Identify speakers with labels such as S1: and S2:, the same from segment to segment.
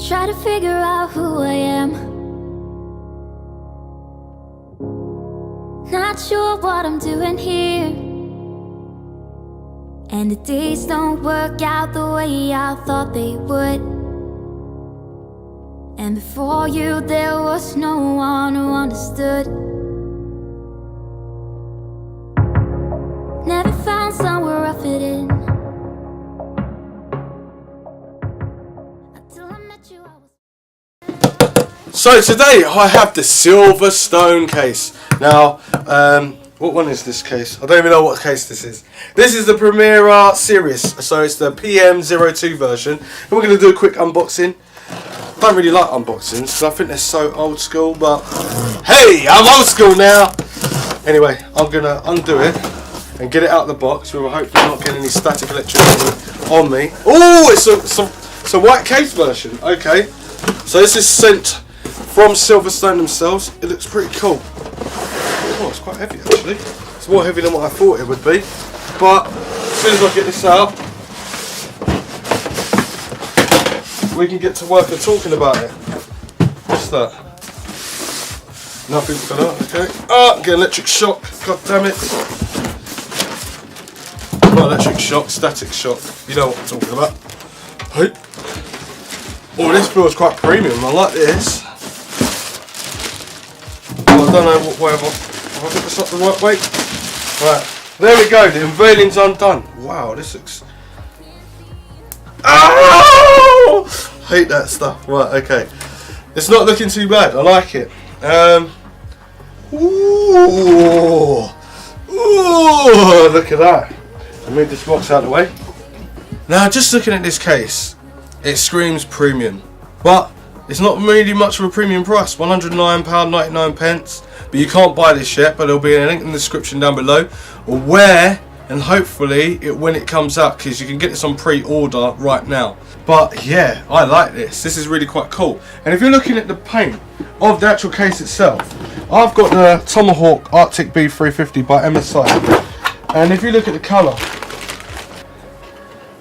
S1: try to figure out who I am. Not sure what I'm doing here, and the days don't work out the way I thought they would. And before you there was no one who understood. Never found somewhere I fit in. Until I met you, I was...
S2: So today I have the SilverStone case. Now, what one is this case? I don't even know what case this is. This is the Primera series, so it's the PM02 version. And we're going to do a quick unboxing. I don't really like unboxings because I think they're so old school, but hey, I'm old school now. Anyway, I'm going to undo it and get it out of the box. We will hopefully not get any static electricity on me. Oh, it's a white case version. Okay, so this is sent from SilverStone themselves. It looks pretty cool. Oh, it's quite heavy actually. It's more heavy than what I thought it would be. But as soon as I get this out, we can get to work and talking about it. What's that? Nothing for that, okay. Ah, get electric shock, god damn it. Not electric shock, static shock. You know what I'm talking about. Hey. Oh, this feels quite premium, I like this. Oh, I don't know what way have I got this up the right way? Right, there we go, the unveiling's undone. Wow, this looks... Oh! Hate that stuff. Right, okay. It's not looking too bad. I like it. Ooh, look at that. I move this box out of the way. Now, just looking at this case, it screams premium, but it's not really much of a premium price. £109.99. But you can't buy this yet. But there'll be a link in the description down below, or where. And hopefully when it comes out, because you can get this on pre-order right now. But yeah, I like this. This is really quite cool. And if you're looking at the paint of the actual case itself, I've got the Tomahawk Arctic B350 by MSI. And if you look at the colour,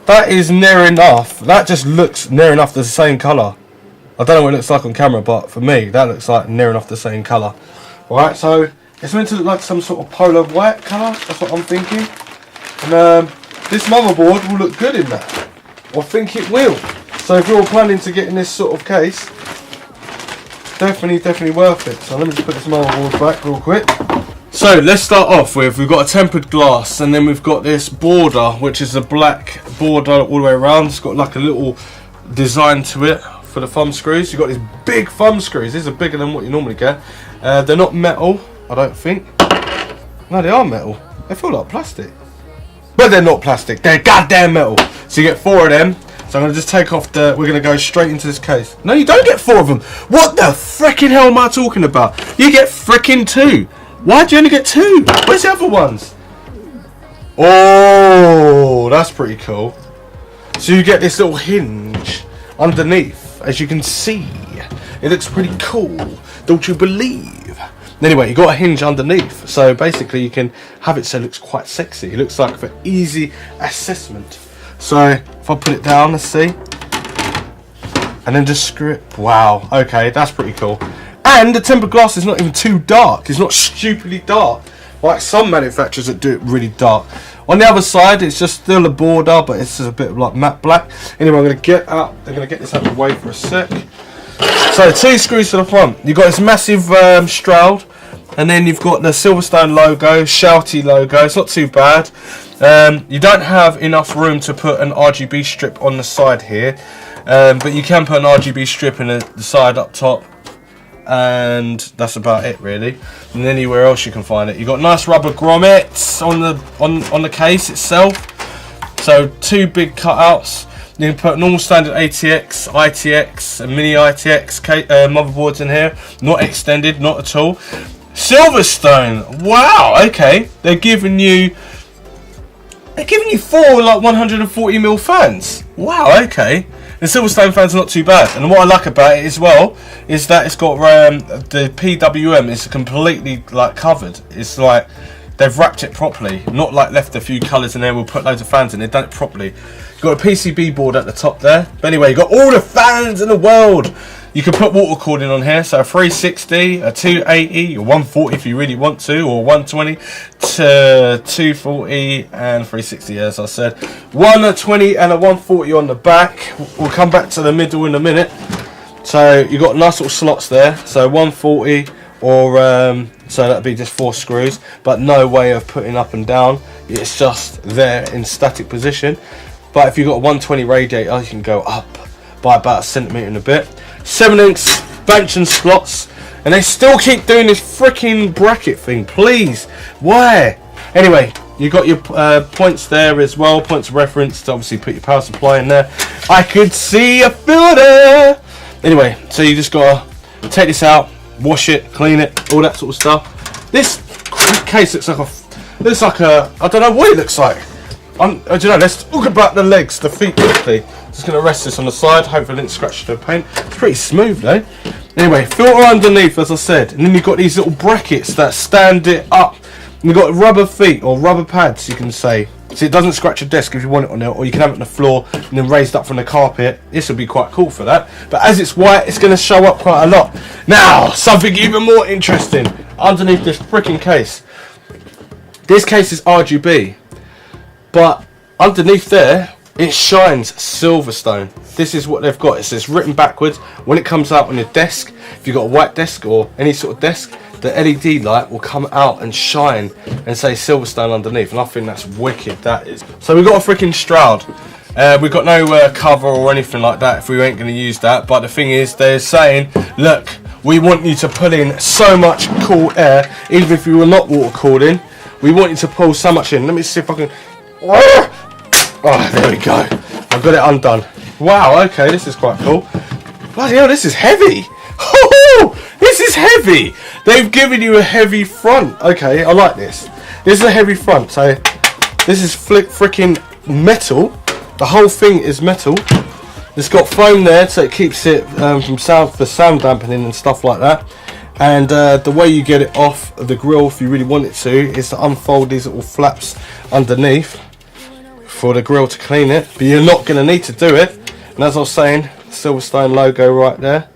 S2: that is near enough. That just looks near enough the same colour. I don't know what it looks like on camera, but for me, that looks like near enough the same colour. Alright, so it's meant to look like some sort of polar white colour. That's what I'm thinking. And this motherboard will look good in that. I think it will. So if you're planning to get in this sort of case, definitely worth it. So let me just put this motherboard back real quick. So let's start off with, we've got a tempered glass, and then we've got this border, which is a black border all the way around. It's got like a little design to it for the thumb screws. You've got these big thumb screws. These are bigger than what you normally get. They're not metal, I don't think. No, they are metal. They feel like plastic. But they're not plastic, they're goddamn metal. So you get 4 of them. So I'm going to just take off the... We're going to go straight into this case. No, you don't get 4 of them. What the frickin' hell am I talking about? You get frickin' 2. Why'd you only get 2? Where's the other ones? Oh, that's pretty cool. So you get this little hinge underneath. As you can see, it looks pretty cool. Don't you believe? Anyway, you got a hinge underneath, so basically you can have it so it looks quite sexy. It looks like for easy assessment. So if I put it down, let's see, and then just screw it. Wow, okay, that's pretty cool. And the tempered glass is not even too dark. It's not stupidly dark like some manufacturers that do it really dark. On the other side, it's just still a border, but it's just a bit of like matte black. Anyway, I'm going to get this out of the way for a sec. So 2 screws to the front. You've got this massive stroud, and then you've got the SilverStone logo, shouty logo. It's not too bad. You don't have enough room to put an RGB strip on the side here, but you can put an RGB strip in the side up top, and that's about it really. And anywhere else you can find it. You've got nice rubber grommets on the case itself. So 2 big cutouts. You can put normal standard ATX, ITX, and mini ITX motherboards in here. Not extended, not at all. SilverStone, wow, okay. They're giving you 4 like 140mm fans. Wow, okay. The SilverStone fans are not too bad. And what I like about it as well is that it's got the PWM is completely like covered. It's like they've wrapped it properly, not like left a few colours in there. We'll put loads of fans in. They've done it properly. You've got a PCB board at the top there. But anyway, you've got all the fans in the world. You can put water cooling on here, so a 360, a 280, a 140 if you really want to, or 120 to 240 and 360, as I said. 120 and a 140 on the back. We'll come back to the middle in a minute. So you've got nice little slots there, so 140 or so that'd be just 4 screws, but no way of putting up and down. It's just there in static position. But if you've got a 120 radiator, you can go up by about a centimetre and a bit. 7-inch expansion slots, and they still keep doing this freaking bracket thing. Please, why? Anyway, you got your points there as well, points of reference to obviously put your power supply in there. I could see a filter. Anyway, so you just gotta take this out, wash it, clean it, all that sort of stuff. This case looks like a I don't know what it looks like. I don't know. Let's talk about the legs, the feet quickly. Just going to rest this on the side. Hopefully I didn't scratch the paint. It's pretty smooth though. Anyway, filter underneath, as I said. And then you've got these little brackets that stand it up. And you've got rubber feet, or rubber pads, you can say. So it doesn't scratch your desk if you want it on there. Or you can have it on the floor and then raised up from the carpet. This would be quite cool for that. But as it's white, it's going to show up quite a lot. Now, something even more interesting. Underneath this freaking case. This case is RGB. But underneath there, it shines Silverstone. This is what they've got. It says written backwards. When it comes out on your desk, if you've got a white desk or any sort of desk, the LED light will come out and shine and say Silverstone underneath. And I think that's wicked, that is. So we've got a freaking Stroud. We've got no cover or anything like that if we ain't going to use that. But the thing is, they're saying, look, we want you to pull in so much cool air, even if you were not water cooling. We want you to pull so much in. Let me see if I can... Oh, there we go. I've got it undone. Wow, okay, this is quite cool. Bloody hell, this is heavy. Oh, this is heavy. They've given you a heavy front. Okay, I like this. This is a heavy front. So this is freaking metal. The whole thing is metal. It's got foam there, so it keeps it from sound dampening and stuff like that. And the way you get it off of the grill, if you really want it to, is to unfold these little flaps underneath for the grill to clean it. But you're not going to need to do it. And as I was saying, Silverstone logo right there.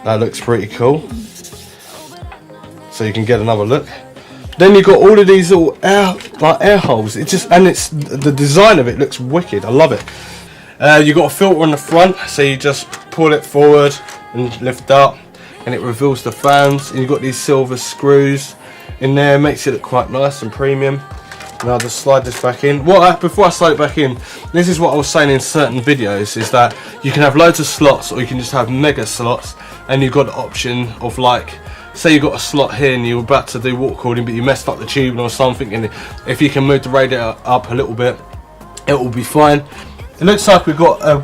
S2: That looks pretty cool. So you can get another look. Then you've got all of these little air holes. It's the design of it looks wicked. I love it. You've got a filter on the front, so you just pull it forward and lift up, and it reveals the fans. And you've got these silver screws in there, makes it look quite nice and premium. And I'll just slide this back in. Before I slide it back in, this is what I was saying in certain videos, is that you can have loads of slots, or you can just have mega slots, and you've got the option of, like, say you've got a slot here and you're about to do water cooling, but you messed up the tubing or something, and if you can move the radiator up a little bit, it will be fine. It looks like we've got a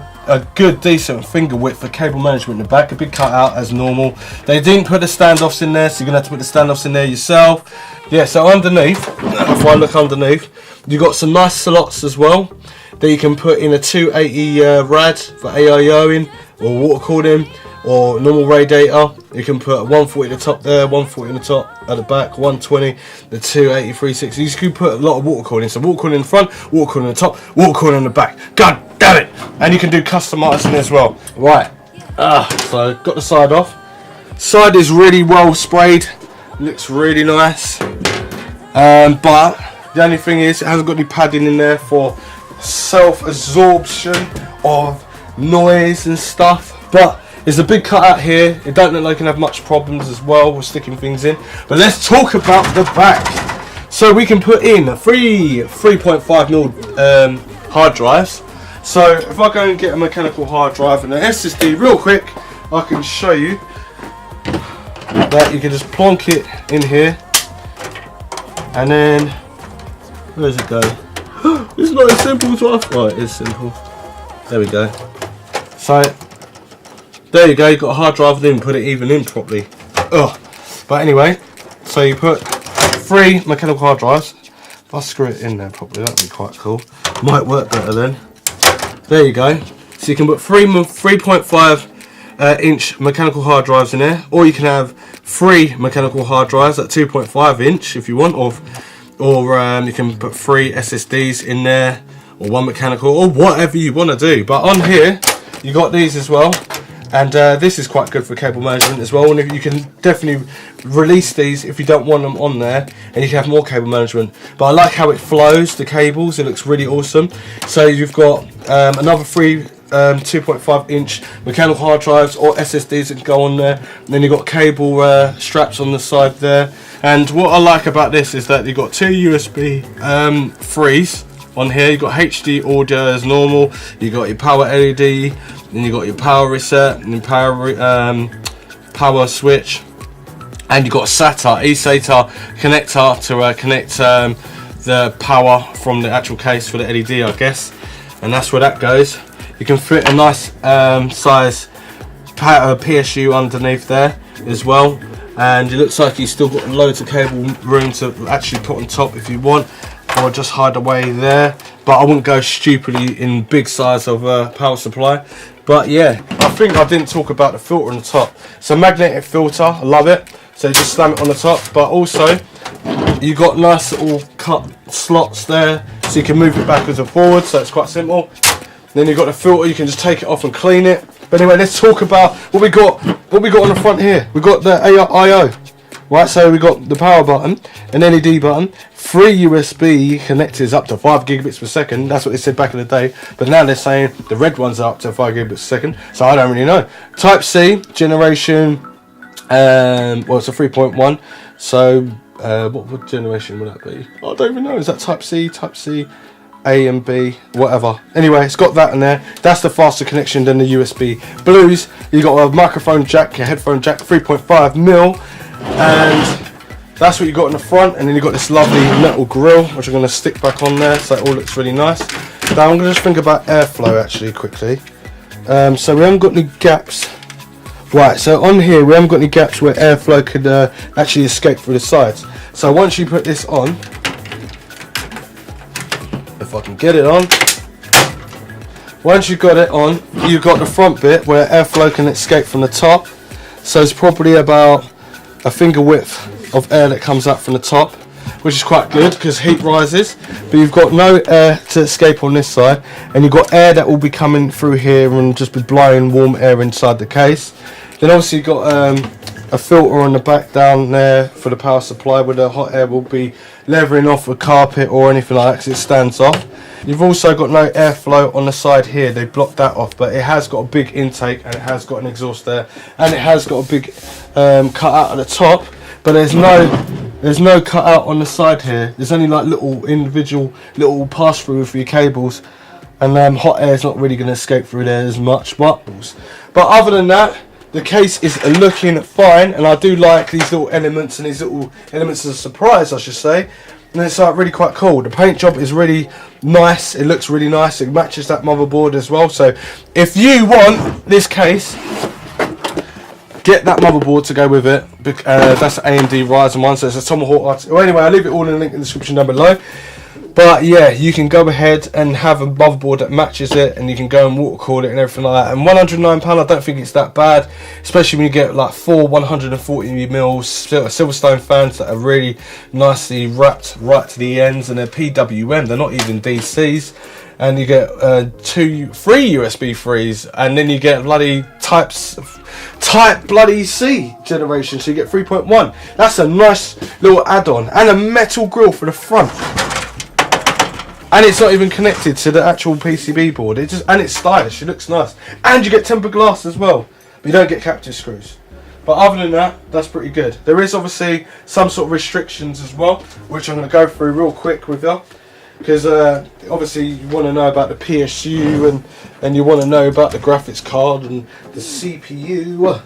S2: good decent finger width for cable management in the back, a big cutout as normal. They didn't put the standoffs in there, so you're gonna have to put the standoffs in there yourself. Yeah, so underneath, if I look underneath, you've got some nice slots as well that you can put in a 280 rad for AIO-ing or water cooling or normal radiator. You can put a 140 at the top there, 140 on the top at the back, 120, the 280, 360. You can put a lot of water cooling. So water cooling in the front, water cooling on the top, water cooling on the back. God damn it! And you can do customizing as well. Right. So got the side off. Side is really well sprayed. Looks really nice. But the only thing is, it hasn't got any padding in there for self-absorption of noise and stuff. But there's a big cutout here. It don't look like you can have much problems as well with sticking things in. But let's talk about the back. So we can put in 3.5mm hard drives. So if I go and get a mechanical hard drive and an SSD real quick, I can show you that you can just plonk it in here, and then where does it go? It's not as simple as I thought. It is simple. There we go. So there you go. You've got a hard drive, then put it even in properly. But anyway, so you put 3 mechanical hard drives. If I screw it in there properly, that'd be quite cool. Might work better then. There you go. So you can put 3.5 inch mechanical hard drives in there, or you can have 3 mechanical hard drives at 2.5 inch if you want, or or you can put 3 SSDs in there, or 1 mechanical, or whatever you want to do. But on here you got these as well, and this is quite good for cable management as well, and you can definitely release these if you don't want them on there, and you can have more cable management. But I like how it flows the cables, it looks really awesome. So you've got another 3 2.5 inch mechanical hard drives or SSDs that can go on there, and then you've got cable straps on the side there. And what I like about this is that you've got 2 USB 3s on here. You've got HD audio as normal, you got your power LED, then you got your power reset and power switch, and you got a SATA eSATA connector to connect the power from the actual case for the LED, I guess, and that's where that goes. You can fit a nice size PSU underneath there as well, and it looks like you've still got loads of cable room to actually put on top if you want, or just hide away there. But I wouldn't go stupidly in big size of power supply. But yeah, I think I didn't talk about the filter on the top. So magnetic filter, I love it. So you just slam it on the top, but also you got nice little cut slots there, so you can move it backwards and forwards. So it's quite simple. Then you've got the filter, you can just take it off and clean it. But anyway, let's talk about what we got. What we got on the front here. We got the I/O, right? So we got the power button, an LED button, 3 USB connectors up to 5 gigabits per second. That's what they said back in the day. But now they're saying the red ones are up to 5 gigabits per second. So I don't really know. Type C generation. Well, it's a 3.1. So what generation would that be? I don't even know. Is that Type C? Type C? A and B, whatever. Anyway, it's got that in there. That's the faster connection than the USB Blues. You got a microphone jack, a headphone jack, 3.5mm, and that's what you got in the front. And then you got this lovely metal grill, which I'm going to stick back on there, so it all looks really nice. Now I'm going to just think about airflow actually quickly. So we haven't got any gaps. Right, so on here we haven't got any gaps where airflow could actually escape through the sides. So once you put this on, if I can get it on. Once you've got it on, you've got the front bit where airflow can escape from the top. So it's probably about a finger width of air that comes out from the top, which is quite good because heat rises. But you've got no air to escape on this side, and you've got air that will be coming through here and just be blowing warm air inside the case. Then obviously you've got a filter on the back down there for the power supply, where the hot air will be leveling off a carpet or anything like that because it stands off. You've also got no airflow on the side here, they blocked that off, but it has got a big intake and it has got an exhaust there, and it has got a big cut out at the top, but there's no cut out on the side here. There's only like little individual little pass through for your cables, and hot air is not really going to escape through there as much. But other than that, the case is looking fine, and I do like these little elements and these little elements of surprise, I should say. And it's like really quite cool. The paint job is really nice. It looks really nice. It matches that motherboard as well. So if you want this case, get that motherboard to go with it. That's an AMD Ryzen 1, so it's a Tomahawk. Well, anyway, I'll leave it all in the link in the description down below. But yeah, you can go ahead and have a motherboard that matches it, and you can go and water cool it and everything like that. And £109, I don't think it's that bad, especially when you get like 4 140mm SilverStone fans that are really nicely wrapped right to the ends, and they're PWM, they're not even DCs. And you get 3 USB 3s, and then you get bloody Type bloody C generation, so you get 3.1. That's a nice little add-on, and a metal grill for the front. And it's not even connected to the actual PCB board. And it's stylish. It looks nice. And you get tempered glass as well. But you don't get captive screws. But other than that, that's pretty good. There is obviously some sort of restrictions as well, which I'm going to go through real quick with you. Because obviously you want to know about the PSU, and you want to know about the graphics card and the CPU.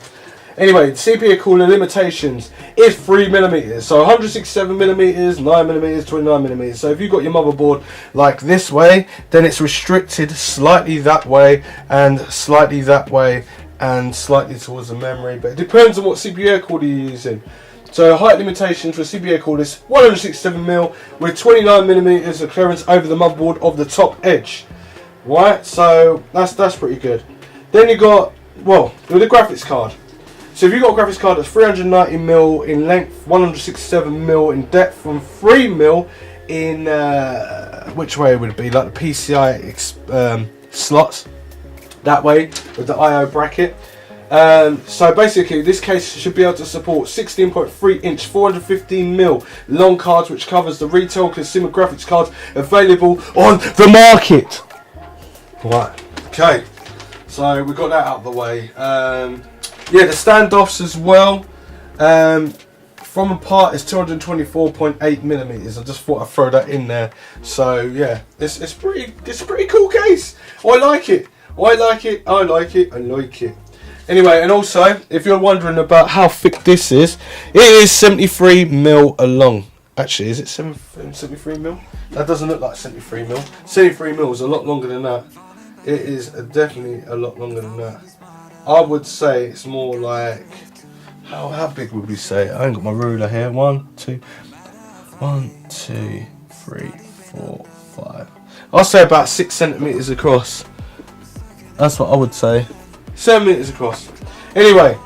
S2: Anyway, the CPU cooling limitations is 3mm, so 167mm, 9mm, 29mm. So if you've got your motherboard like this way, then it's restricted slightly that way, and slightly that way, and slightly towards the memory. But it depends on what CPU air cooler you're using. So height limitations for CPU air cooler is 167mm with 29mm of clearance over the motherboard of the top edge. Right, so that's pretty good. Then you got, well, with the graphics card. So if you've got a graphics card that's 390mm in length, 167mm in depth, and 3mm in which way would it be? Like the PCI slots, that way with the I/O bracket. So basically this case should be able to support 16.3 inch 415mm long cards, which covers the retail consumer graphics cards available on the market. Right, okay, so we got that out of the way. Yeah, the standoffs as well, from apart is 224.8mm. I just thought I'd throw that in there. So yeah, it's a pretty cool case. I like it. I like it. I like it. I like it. Anyway, and also, if you're wondering about how thick this is, it is 73mm long. Actually, is it 73mm? That doesn't look like 73mm. 73mm is a lot longer than that. It is definitely a lot longer than that. I would say it's more like, how big would we say? I ain't got my ruler here. 1, 2, 3, 4, 5. I'll say about 6 centimeters across. That's what I would say. 7 meters across. Anyway,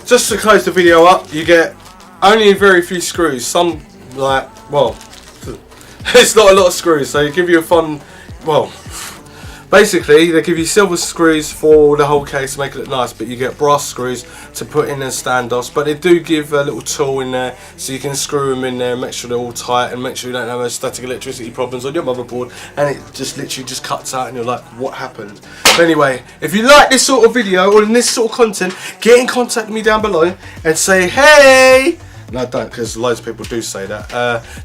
S2: just to close the video up, you get only very few screws. Some, like, well, it's not a lot of screws, so they give you a fun, well, basically they give you silver screws for the whole case to make it look nice, but you get brass screws to put in as standoffs. But they do give a little tool in there so you can screw them in there and make sure they're all tight and make sure you don't have no static electricity problems on your motherboard, and it just literally just cuts out and you're like, what happened? But anyway, if you like this sort of video or this sort of content, get in contact with me down below and say hey. No, don't, because loads of people do say that.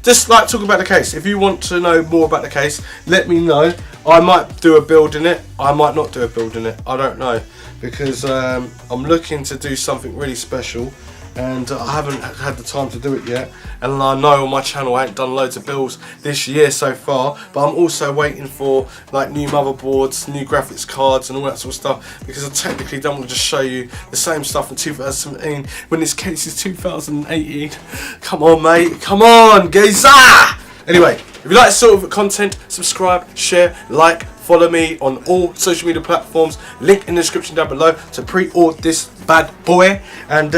S2: Just like talking about the case. If you want to know more about the case, let me know. I might do a build in it. I might not do a build in it. I don't know, because I'm looking to do something really special, and I haven't had the time to do it yet. And I know on my channel I ain't done loads of builds this year so far, but I'm also waiting for like new motherboards, new graphics cards and all that sort of stuff, because I technically don't want to just show you the same stuff in 2017 when this case is 2018. Come on mate, come on geezer! Anyway, if you like this sort of content, subscribe, share, like, follow me on all social media platforms. Link in the description down below to pre-order this bad boy. And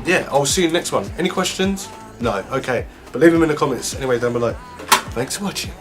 S2: yeah, I'll see you in the next one. Any questions? No? Okay. But leave them in the comments anyway down below. Thanks for watching.